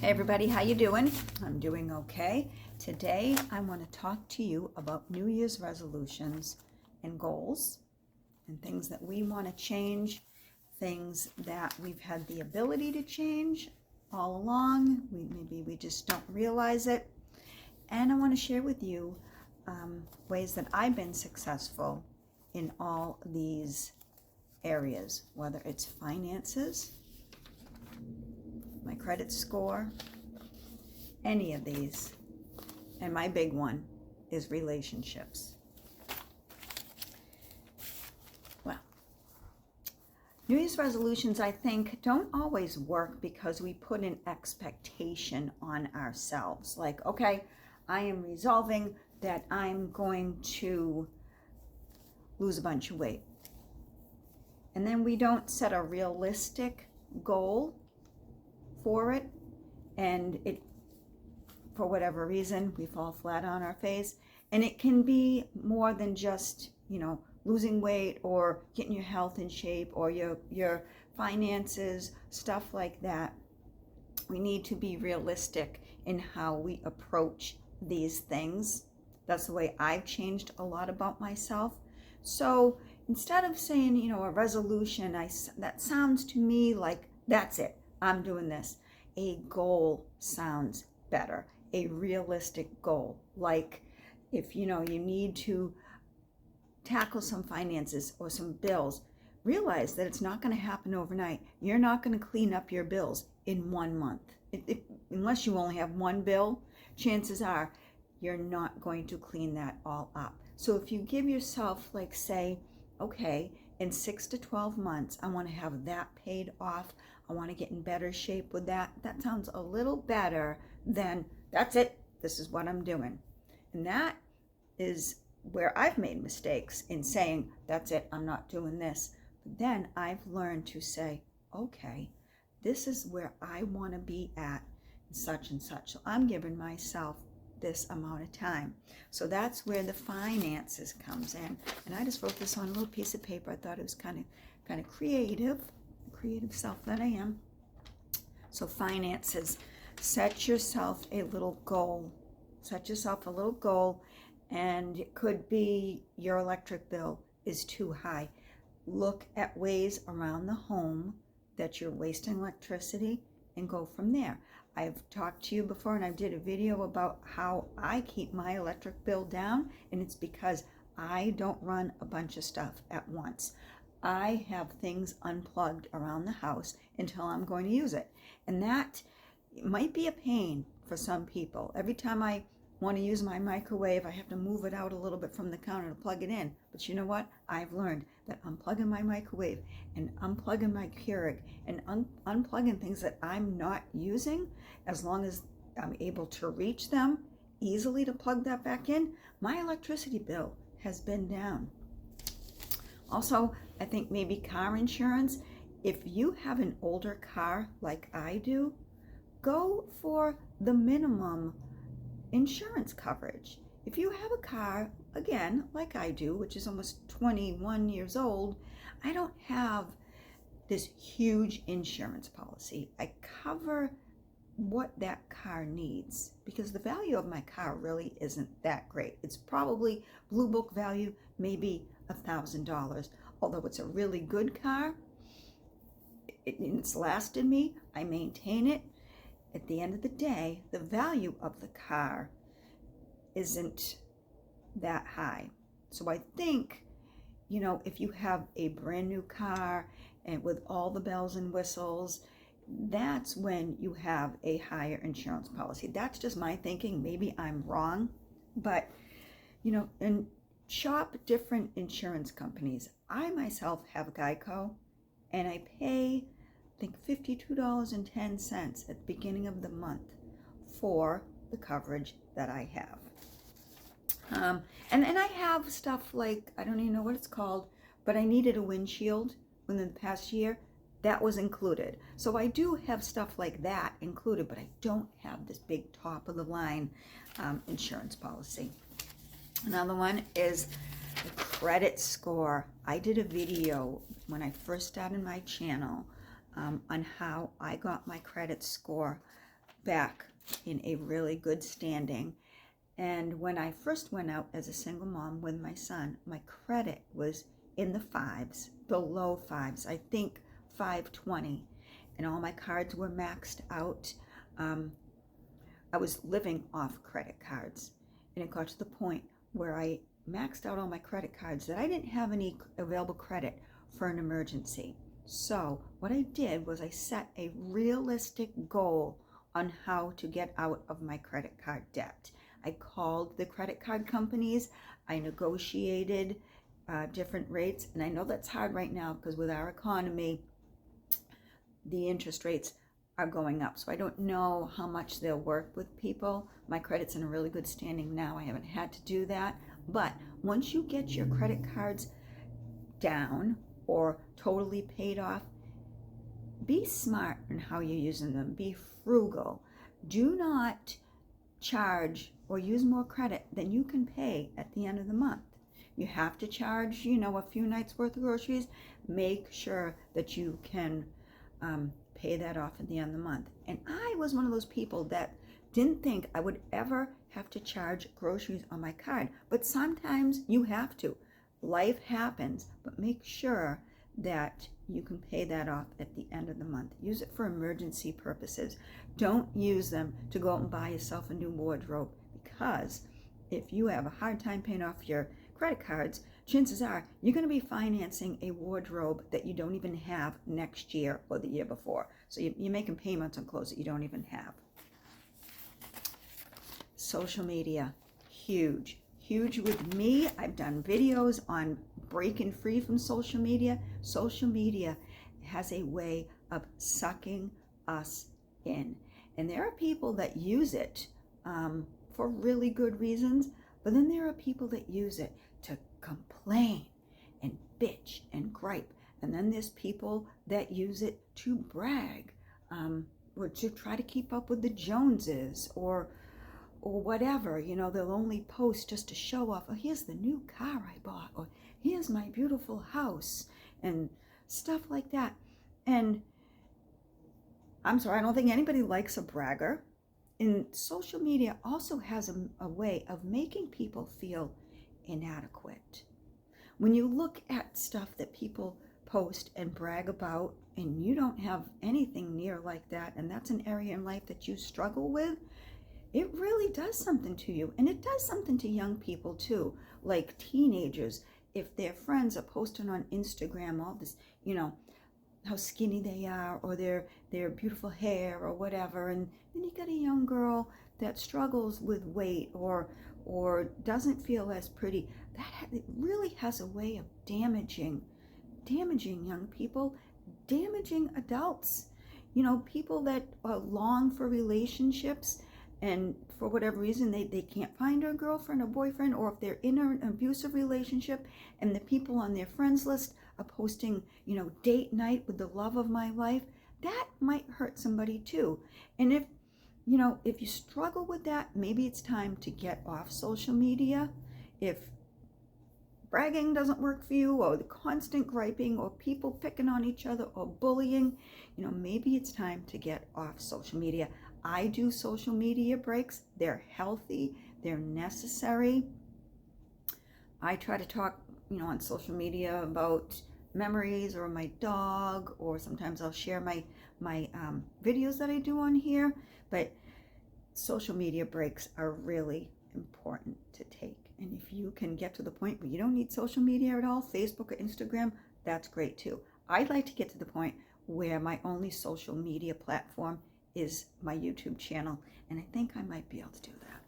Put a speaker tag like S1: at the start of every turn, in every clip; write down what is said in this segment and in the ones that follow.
S1: Hey everybody, how you doing? I'm doing okay. Today I want to talk to you about New Year's resolutions and goals and things that we want to change, things that we've had the ability to change all along. Maybe we just don't realize it. And I want to share with you ways that I've been successful in all these areas, whether it's finances, my credit score, any of these. And my big one is relationships. Well, New Year's resolutions, I think, don't always work because we put an expectation on ourselves. Like, okay, I am resolving that I'm going to lose a bunch of weight. And then we don't set a realistic goal for it, and it, for whatever reason, we fall flat on our face. And it can be more than just, losing weight or getting your health in shape or your finances, stuff like that. We need to be realistic in how we approach these things. That's the way I've changed a lot about myself. So instead of saying, a resolution, that sounds to me like that's it, I'm doing this. A goal sounds better. A realistic goal. Like if you need to tackle some finances or some bills, realize that it's not going to happen overnight. You're not going to clean up your bills in 1 month. Unless you only have one bill, chances are you're not going to clean that all up. So if you give yourself, like, say, okay, in 6 to 12 months, I want to have that paid off. I want to get in better shape with that. That sounds a little better than, that's it, this is what I'm doing. And that is where I've made mistakes in saying, that's it, I'm not doing this. But then I've learned to say, okay, this is where I want to be at, such and such. So I'm giving myself this amount of time. So that's where the finances comes in. And I just wrote this on a little piece of paper. I thought it was kind of creative self that I am. So finances, set yourself a little goal. Set yourself a little goal, and it could be your electric bill is too high. Look at ways around the home that you're wasting electricity and go from there. I've talked to you before, and I did a video about how I keep my electric bill down, and it's because I don't run a bunch of stuff at once. I have things unplugged around the house until I'm going to use it. And that might be a pain for some people. Every time I want to use my microwave, I have to move it out a little bit from the counter to plug it in. But you know what? I've learned that unplugging my microwave and unplugging my Keurig and unplugging things that I'm not using, as long as I'm able to reach them easily to plug that back in, my electricity bill has been down. Also, I think maybe car insurance. If you have an older car like I do, go for the minimum insurance coverage. If you have a car, again, like I do, which is almost 21 years old, I don't have this huge insurance policy. I cover what that car needs because the value of my car really isn't that great. It's probably blue book value, maybe $1,000. Although it's a really good car, it's lasted me, I maintain it. At the end of the day, the value of the car isn't that high. So I think, if you have a brand new car and with all the bells and whistles, that's when you have a higher insurance policy. That's just my thinking. Maybe I'm wrong, but, and shop different insurance companies. I myself have Geico, and I pay, I think, $52.10 at the beginning of the month for the coverage that I have. And I have stuff like, I don't even know what it's called, but I needed a windshield within the past year. That was included. So I do have stuff like that included, but I don't have this big top of the line insurance policy. Another one is the credit score. I did a video when I first started my channel on how I got my credit score back in a really good standing. And when I first went out as a single mom with my son, my credit was in the fives, the low fives, I think 520, and all my cards were maxed out. I was living off credit cards, and it got to the point where I maxed out all my credit cards that I didn't have any available credit for an emergency. So what I did was I set a realistic goal on how to get out of my credit card debt. I called the credit card companies, I negotiated different rates, and I know that's hard right now because with our economy, the interest rates are going up. So I don't know how much they'll work with people. My credit's in a really good standing now. I haven't had to do that. But once you get your credit cards down or totally paid off, be smart in how you're using them. Be frugal. Do not charge or use more credit than you can pay at the end of the month. You have to charge, a few nights worth of groceries. Make sure that you can pay that off at the end of the month. And I was one of those people that didn't think I would ever have to charge groceries on my card. But sometimes you have to. Life happens, but make sure that you can pay that off at the end of the month. Use it for emergency purposes. Don't use them to go out and buy yourself a new wardrobe, because if you have a hard time paying off your credit cards, chances are you're going to be financing a wardrobe that you don't even have next year or the year before. So you're making payments on clothes that you don't even have. Social media, huge. Huge with me. I've done videos on breaking free from social media. Social media has a way of sucking us in. And there are people that use it for really good reasons, but then there are people that use it to complain and bitch and gripe. And then there's people that use it to brag or to try to keep up with the Joneses or whatever. They'll only post just to show off, oh, here's the new car I bought, or here's my beautiful house, and stuff like that. And I'm sorry, I don't think anybody likes a bragger. And social media also has a way of making people feel inadequate. When you look at stuff that people post and brag about, and you don't have anything near like that, and that's an area in life that you struggle with, it really does something to you. And it does something to young people too, like teenagers. If their friends are posting on Instagram all this, how skinny they are, or their beautiful hair or whatever, and then you got a young girl that struggles with weight or doesn't feel as pretty, it really has a way of damaging young people, damaging adults. People that long for relationships, and for whatever reason they can't find a girlfriend or boyfriend, or if they're in an abusive relationship and the people on their friends list are posting, date night with the love of my life, that might hurt somebody too. And if you struggle with that, maybe it's time to get off social media. If bragging doesn't work for you, or the constant griping, or people picking on each other, or bullying, maybe it's time to get off social media. I do social media breaks. They're healthy. They're necessary. I try to talk, on social media about memories or my dog, or sometimes I'll share my videos that I do on here. But social media breaks are really important to take. And if you can get to the point where you don't need social media at all, Facebook or Instagram, that's great too. I'd like to get to the point where my only social media platform is my YouTube channel, and I think I might be able to do that.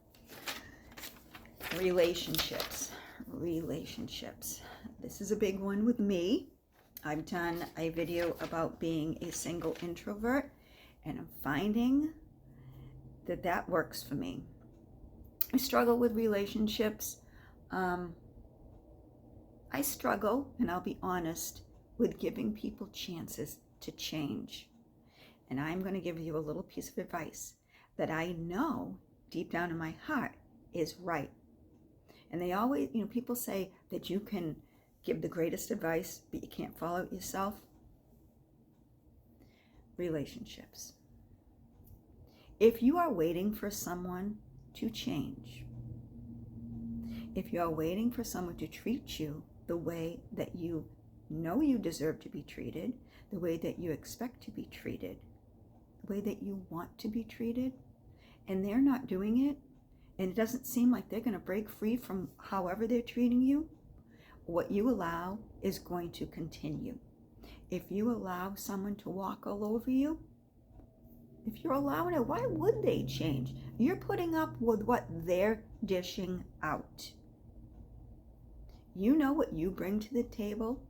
S1: Relationships. This is a big one with me. I've done a video about being a single introvert, and I'm finding that works for me. I struggle with relationships. I struggle, and I'll be honest, with giving people chances to change. And I'm going to give you a little piece of advice that I know deep down in my heart is right. And they always, people say that you can give the greatest advice, but you can't follow it yourself. Relationships. If you are waiting for someone to change, if you are waiting for someone to treat you the way that you know you deserve to be treated, the way that you expect to be treated, the way that you want to be treated, and they're not doing it, and it doesn't seem like they're going to break free from however they're treating you, what you allow is going to continue. If you allow someone to walk all over you, if you're allowing it, why would they change? You're putting up with what they're dishing out. You know what you bring to the table.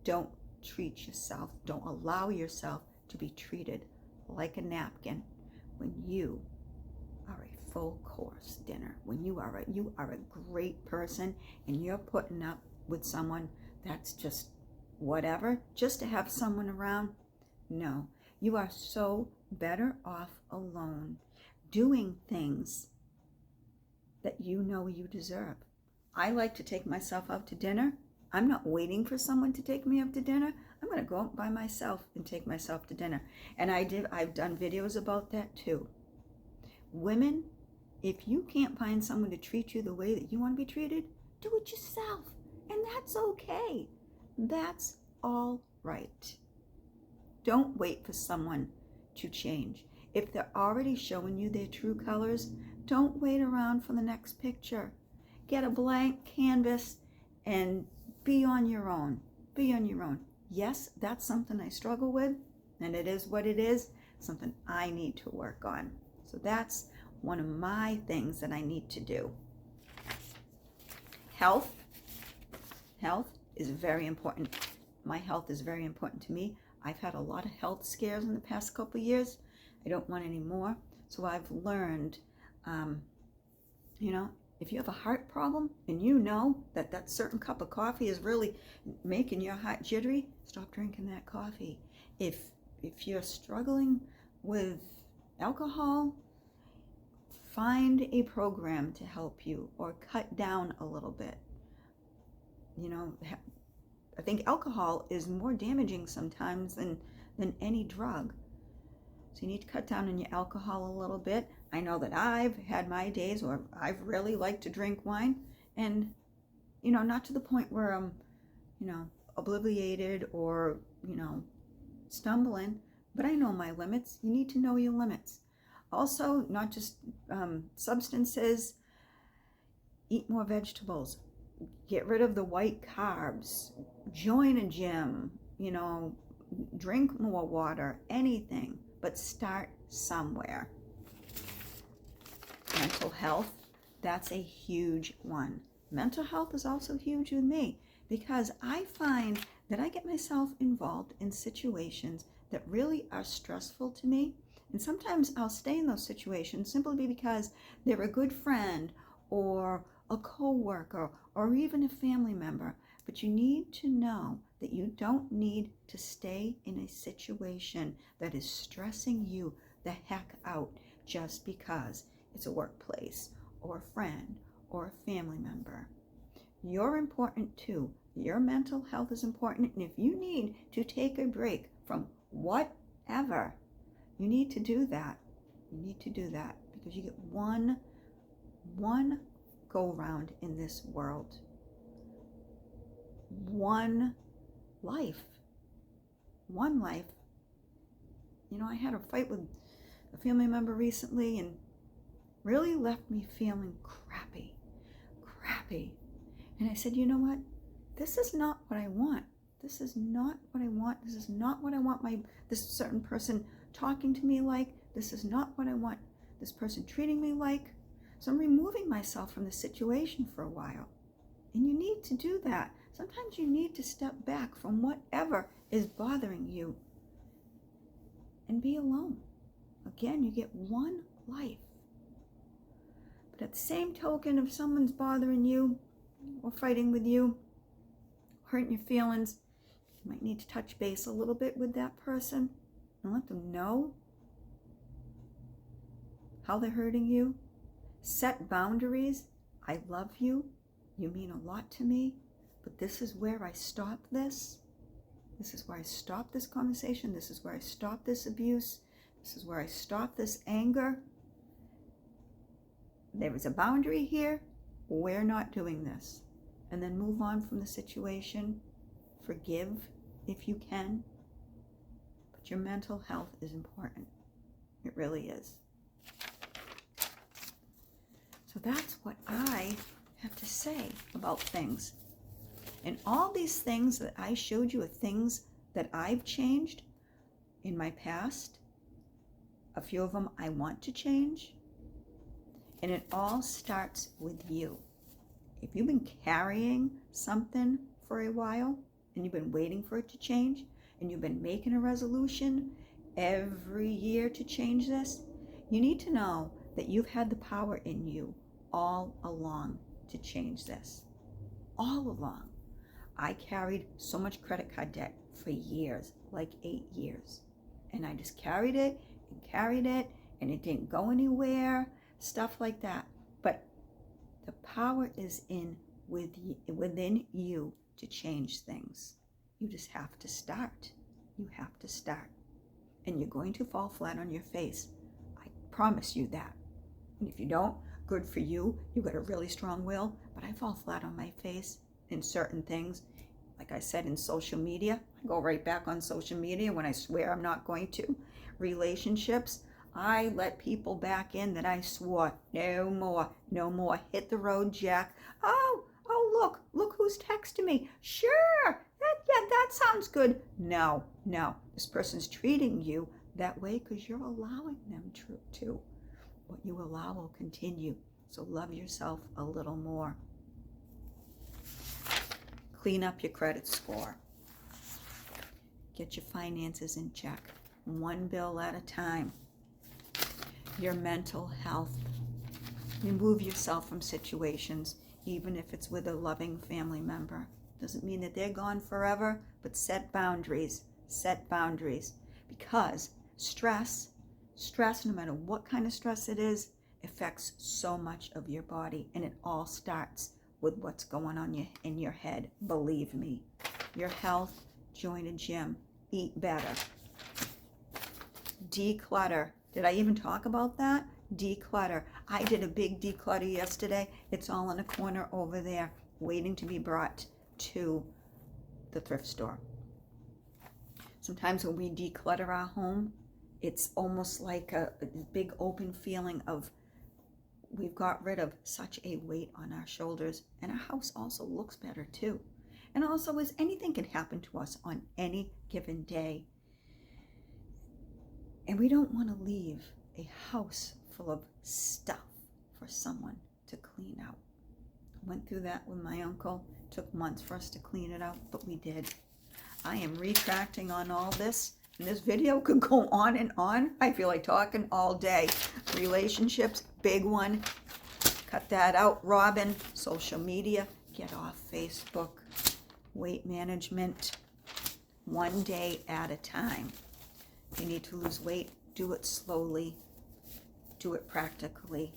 S1: Don't treat yourself, don't allow yourself to be treated like a napkin when you are a full course dinner, when you are a great person and you're putting up with someone that's just whatever, just to have someone around. No, you are so better off alone, doing things that you know you deserve. I like to take myself out to dinner. I'm not waiting for someone to take me out to dinner. I'm going to go out by myself and take myself to dinner. And I've done videos about that too. Women, if you can't find someone to treat you the way that you want to be treated, do it yourself. And that's okay. That's all right. Don't wait for someone to change. If they're already showing you their true colors, don't wait around for the next picture. Get a blank canvas and be on your own. Be on your own. Yes, that's something I struggle with, and it is what it is, something I need to work on. So that's one of my things that I need to do. Health. Health is very important. My health is very important to me. I've had a lot of health scares in the past couple of years. I don't want any more. So I've learned, if you have a heart problem and you know that that certain cup of coffee is really making your heart jittery, stop drinking that coffee. If you're struggling with alcohol, find a program to help you or cut down a little bit. I think alcohol is more damaging sometimes than any drug. So you need to cut down on your alcohol a little bit. I know that I've had my days where I've really liked to drink wine, and not to the point where I'm obliviated or stumbling, but I know my limits. You need to know your limits. Also, not just substances. Eat more vegetables. Get rid of the white carbs. Join a gym. Drink more water. Anything, but start somewhere. Mental health, that's a huge one. Mental health is also huge with me because I find that I get myself involved in situations that really are stressful to me. And sometimes I'll stay in those situations simply because they're a good friend or a co-worker or even a family member. But you need to know that you don't need to stay in a situation that is stressing you the heck out just because it's a workplace or a friend or a family member. You're important too. Your mental health is important. And if you need to take a break from whatever, you need to do that. You need to do that because you get one go round in this world. One life. One life. I had a fight with a family member recently and really left me feeling crappy. And I said, you know what? This is not what I want. This is not what I want. This is not what I want this certain person talking to me like. This is not what I want this person treating me like. So I'm removing myself from the situation for a while. And you need to do that. Sometimes you need to step back from whatever is bothering you and be alone. Again, you get one life. But at the same token, if someone's bothering you or fighting with you, hurting your feelings, you might need to touch base a little bit with that person and let them know how they're hurting you. Set boundaries. I love you. You mean a lot to me, but this is where I stop this. This is where I stop this conversation. This is where I stop this abuse. This is where I stop this anger. There is a boundary here. We're not doing this. And then move on from the situation. Forgive if you can. But your mental health is important. It really is. So that's what I have to say about things. And all these things that I showed you are things that I've changed in my past. A few of them I want to change. And it all starts with you. If you've been carrying something for a while and you've been waiting for it to change and you've been making a resolution every year to change this, you need to know that you've had the power in you all along to change this. All along. I carried so much credit card debt for years, like 8 years. And I just carried it and it didn't go anywhere, stuff like that. But the power is within you to change things. You just have to start. You have to start. And you're going to fall flat on your face. I promise you that. And if you don't, good for you. You got a really strong will. But I fall flat on my face in certain things. Like I said, in social media, I go right back on social media when I swear I'm not going to. Relationships, I let people back in that I swore, no more. Hit the road, Jack. Oh, look who's texting me. Sure, that sounds good. No, this person's treating you that way because you're allowing them to. What you allow will continue. So love yourself a little more. Clean up your credit score. Get your finances in check. One bill at a time. Your mental health. Remove yourself from situations, even if it's with a loving family member. Doesn't mean that they're gone forever, but set boundaries. Set boundaries. Because stress, no matter what kind of stress it is, affects so much of your body. And it all starts with what's going on in your head. Believe me. Your health, join a gym. Eat better. Declutter. Did I even talk about that? Declutter. I did a big declutter yesterday. It's all in a corner over there, waiting to be brought to the thrift store. Sometimes when we declutter our home, it's almost like a big open feeling of we've got rid of such a weight on our shoulders, and our house also looks better too. And also, as anything can happen to us on any given day. And we don't want to leave a house full of stuff for someone to clean out. Went through that with my uncle. Took months for us to clean it out, but we did. I am retracting on all this, and this video could go on and on. I feel like talking all day. Relationships, big one. Cut that out, Robin. Social media, get off Facebook. Weight management, one day at a time. If you need to lose weight, do it slowly. Do it practically.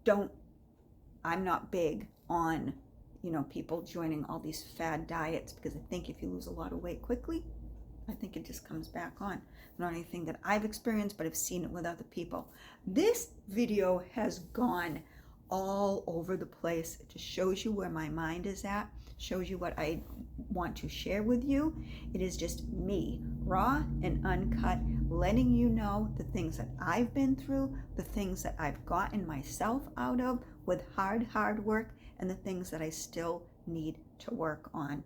S1: I'm not big on, people joining all these fad diets, because I think if you lose a lot of weight quickly, I think it just comes back on. Not anything that I've experienced, but I've seen it with other people. This video has gone all over the place. It just shows you where my mind is at, shows you what I want to share with you. It is just me, raw and uncut, letting you know the things that I've been through, the things that I've gotten myself out of with hard work, and the things that I still need to work on.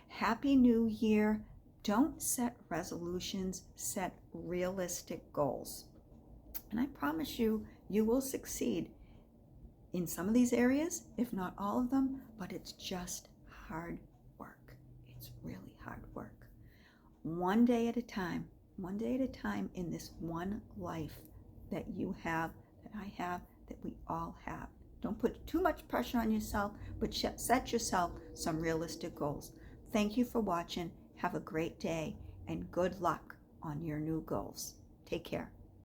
S1: Happy New Year. Don't set resolutions, set realistic goals. And I promise you, you will succeed in some of these areas, if not all of them, but it's just hard work. It's really hard work. One day at a time in this one life that you have, that I have, that we all have. Don't put too much pressure on yourself, but set yourself some realistic goals. Thank you for watching. Have a great day and good luck on your new goals. Take care.